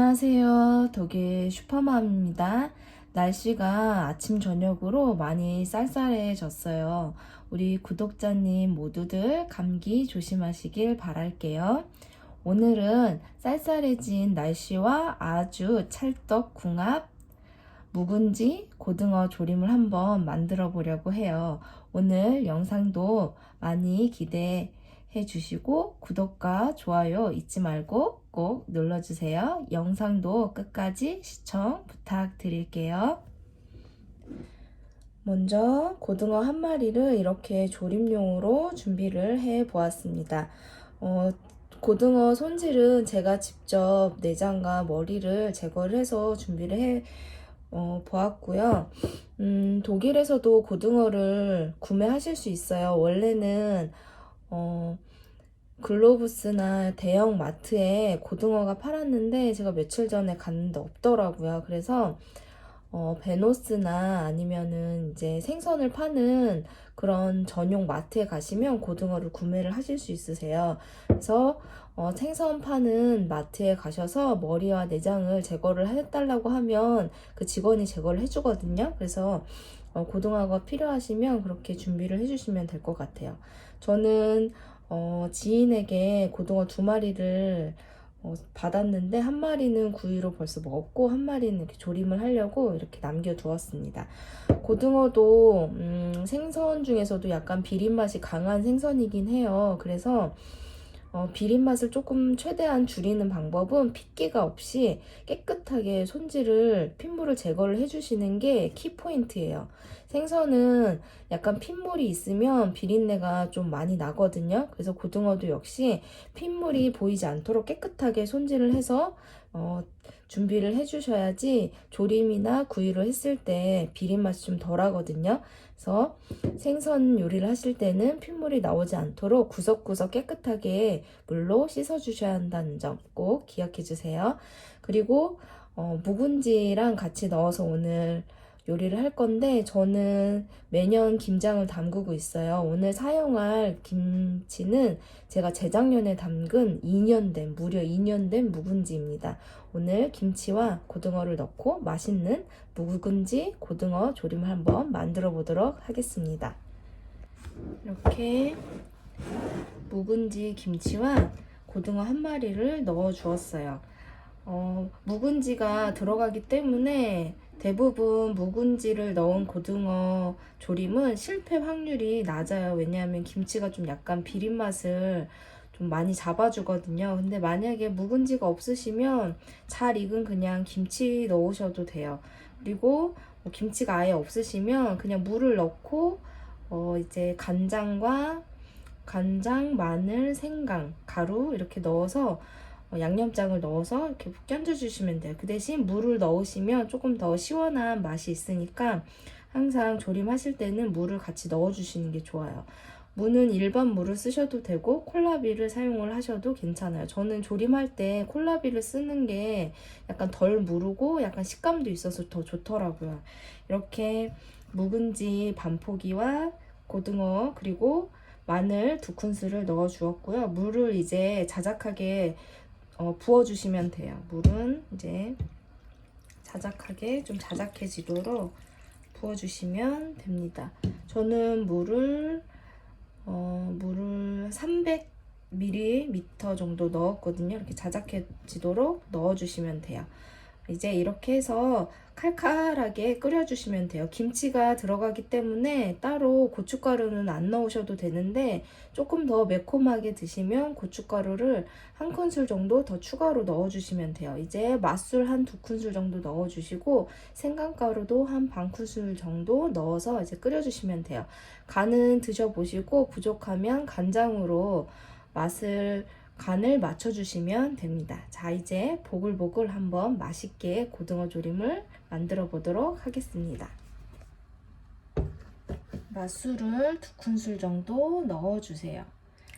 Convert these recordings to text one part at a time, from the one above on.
안녕하세요. 독일 슈퍼맘입니다. 날씨가 아침 저녁으로 많이 쌀쌀해졌어요. 우리 구독자님 모두들 감기 조심하시길 바랄게요. 오늘은 쌀쌀해진 날씨와 아주 찰떡궁합 묵은지 고등어 조림을 한번 만들어 보려고 해요. 오늘 영상도 많이 기대해 주시고 구독과 좋아요 잊지 말고 꼭 눌러주세요. 영상도 끝까지 시청 부탁드릴게요. 먼저 고등어 한 마리를 이렇게 조림용으로 준비를 해 보았습니다. 고등어 손질은 제가 직접 내장과 머리를 제거를 해서 준비를 해 보았고요. 독일에서도 고등어를 구매하실 수 있어요. 원래는 글로부스나 대형 마트에 고등어가 팔았는데 제가 며칠 전에 갔는데 없더라고요. 그래서 베노스나 아니면은 이제 생선을 파는 그런 전용 마트에 가시면 고등어를 구매를 하실 수 있으세요. 그래서 생선 파는 마트에 가셔서 머리와 내장을 제거를 해달라고 하면 그 직원이 제거를 해주거든요. 그래서 고등어가 필요하시면 그렇게 준비를 해주시면 될 것 같아요. 저는 지인에게 고등어 2마리를 받았는데 한 마리는 구이로 벌써 먹었고 한 마리는 이렇게 조림을 하려고 이렇게 남겨두었습니다. 고등어도 생선 중에서도 약간 비린맛이 강한 생선이긴 해요. 그래서 비린맛을 조금 최대한 줄이는 방법은 핏기가 없이 깨끗하게 손질을 핏물을 제거를 해주시는 게 키포인트예요. 생선은 약간 핏물이 있으면 비린내가 좀 많이 나거든요. 그래서 고등어도 역시 핏물이 보이지 않도록 깨끗하게 손질을 해서 준비를 해주셔야지 조림이나 구이를 했을 때 비린맛이 좀 덜 하거든요. 그래서 생선 요리를 하실 때는 핏물이 나오지 않도록 구석구석 깨끗하게 물로 씻어 주셔야 한다는 점 꼭 기억해 주세요. 그리고 묵은지랑 같이 넣어서 오늘 요리를 할 건데 저는 매년 김장을 담그고 있어요. 오늘 사용할 김치는 제가 재작년에 담근 무려 2년 된 묵은지입니다. 오늘 김치와 고등어를 넣고 맛있는 묵은지 고등어 조림을 한번 만들어 보도록 하겠습니다. 이렇게 묵은지 김치와 고등어 한 마리를 넣어 주었어요. 묵은지가 들어가기 때문에 대부분 묵은지를 넣은 고등어 조림은 실패 확률이 낮아요. 왜냐하면 김치가 좀 약간 비린 맛을 좀 많이 잡아주거든요. 근데 만약에 묵은지가 없으시면 잘 익은 그냥 김치 넣으셔도 돼요. 그리고 김치가 아예 없으시면 그냥 물을 넣고 이제 간장, 마늘, 생강, 가루 이렇게 넣어서 양념장을 넣어서 이렇게 껴줘 주시면 돼요. 그 대신 물을 넣으시면 조금 더 시원한 맛이 있으니까 항상 조림하실 때는 물을 같이 넣어 주시는 게 좋아요. 무는 일반 물을 쓰셔도 되고 콜라비를 사용을 하셔도 괜찮아요. 저는 조림할 때 콜라비를 쓰는 게 약간 덜 무르고 약간 식감도 있어서 더 좋더라고요. 이렇게 묵은지 반포기와 고등어 그리고 마늘 2큰술을 넣어 주었고요. 물을 이제 자작하게 부어주시면 돼요. 물은 이제 자작하게 좀 자작해지도록 부어주시면 됩니다. 저는 물을 300ml 정도 넣었거든요. 이렇게 자작해지도록 넣어주시면 돼요. 이제 이렇게 해서 칼칼하게 끓여주시면 돼요. 김치가 들어가기 때문에 따로 고춧가루는 안 넣으셔도 되는데 조금 더 매콤하게 드시면 고춧가루를 1큰술 정도 더 추가로 넣어주시면 돼요. 이제 맛술 한 2큰술 정도 넣어주시고 생강가루도 한 반큰술 정도 넣어서 이제 끓여주시면 돼요. 간은 드셔보시고 부족하면 간장으로 간을 맞춰주시면 됩니다. 자, 이제 보글보글 한번 맛있게 고등어 조림을 만들어 보도록 하겠습니다. 맛술을 2큰술 정도 넣어주세요.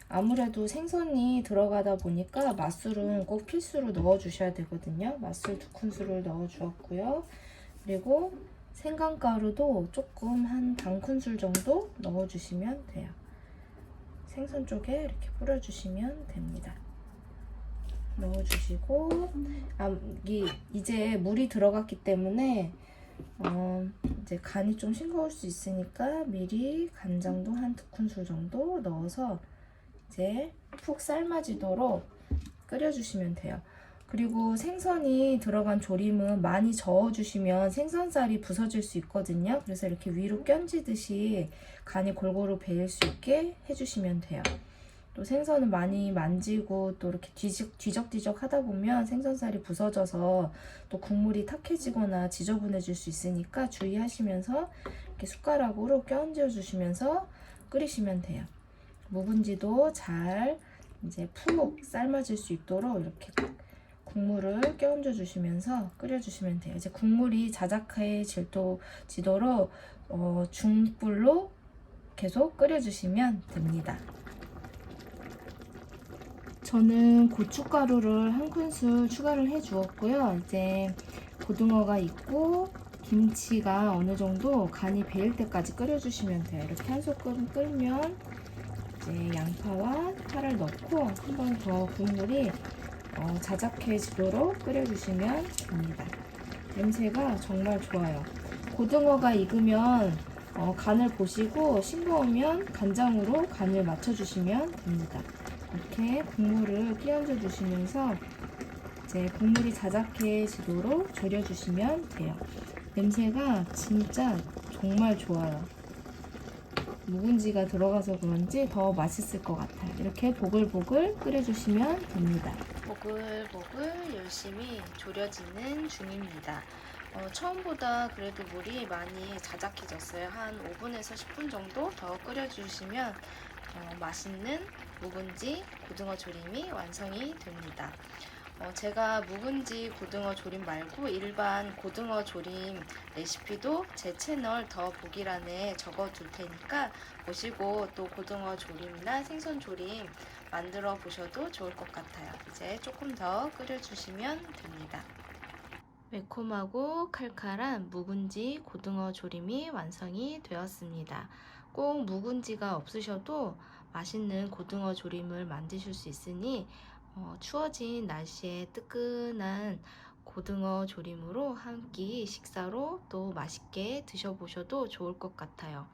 아무래도 생선이 들어가다 보니까 맛술은 꼭 필수로 넣어주셔야 되거든요. 맛술 2큰술을 넣어주었고요. 그리고 생강가루도 조금 한 반큰술 정도 넣어주시면 돼요. 생선 쪽에 이렇게 뿌려주시면 됩니다. 넣어주시고, 이제 물이 들어갔기 때문에 이제 간이 좀 싱거울 수 있으니까 미리 간장도 한 2큰술 정도 넣어서 이제 푹 삶아지도록 끓여주시면 돼요. 그리고 생선이 들어간 조림은 많이 저어주시면 생선살이 부서질 수 있거든요. 그래서 이렇게 위로 껴지듯이 간이 골고루 배일 수 있게 해주시면 돼요. 또 생선은 많이 만지고 또 이렇게 뒤적뒤적 하다 보면 생선살이 부서져서 또 국물이 탁해지거나 지저분해질 수 있으니까 주의하시면서 이렇게 숟가락으로 껴얹어 주시면서 끓이시면 돼요. 묵은지도 잘 이제 푹 삶아질 수 있도록 이렇게 국물을 껴얹어 주시면서 끓여 주시면 돼요. 이제 국물이 자작해지도록 중불로 계속 끓여 주시면 됩니다. 저는 고춧가루를 1큰술 추가를 해 주었고요. 이제 고등어가 있고 김치가 어느 정도 간이 배일 때까지 끓여 주시면 돼요. 이렇게 한 소끔 끓면 이제 양파와 파를 넣고 한 번 더 국물이 자작해지도록 끓여 주시면 됩니다. 냄새가 정말 좋아요. 고등어가 익으면 간을 보시고 싱거우면 간장으로 간을 맞춰주시면 됩니다. 이렇게 국물을 끼얹어 주시면서 이제 국물이 자작해지도록 졸여주시면 돼요. 냄새가 진짜 정말 좋아요. 묵은지가 들어가서 그런지 더 맛있을 것 같아요. 이렇게 보글보글 끓여주시면 됩니다. 보글보글 열심히 졸여지는 중입니다. 처음보다 그래도 물이 많이 자작해졌어요. 한 5분에서 10분 정도 더 끓여주시면 맛있는 묵은지 고등어 조림이 완성이 됩니다. 제가 묵은지 고등어 조림 말고 일반 고등어 조림 레시피도 제 채널 더 보기란에 적어 둘 테니까 보시고 또 고등어 조림이나 생선 조림 만들어 보셔도 좋을 것 같아요. 이제 조금 더 끓여주시면 됩니다. 매콤하고 칼칼한 묵은지 고등어 조림이 완성이 되었습니다. 꼭 묵은지가 없으셔도 맛있는 고등어 조림을 만드실 수 있으니 추워진 날씨에 뜨끈한 고등어 조림으로 한 끼 식사로 또 맛있게 드셔보셔도 좋을 것 같아요.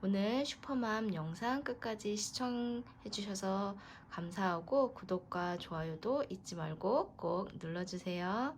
오늘 슈퍼맘 영상 끝까지 시청해주셔서 감사하고 구독과 좋아요도 잊지 말고 꼭 눌러주세요.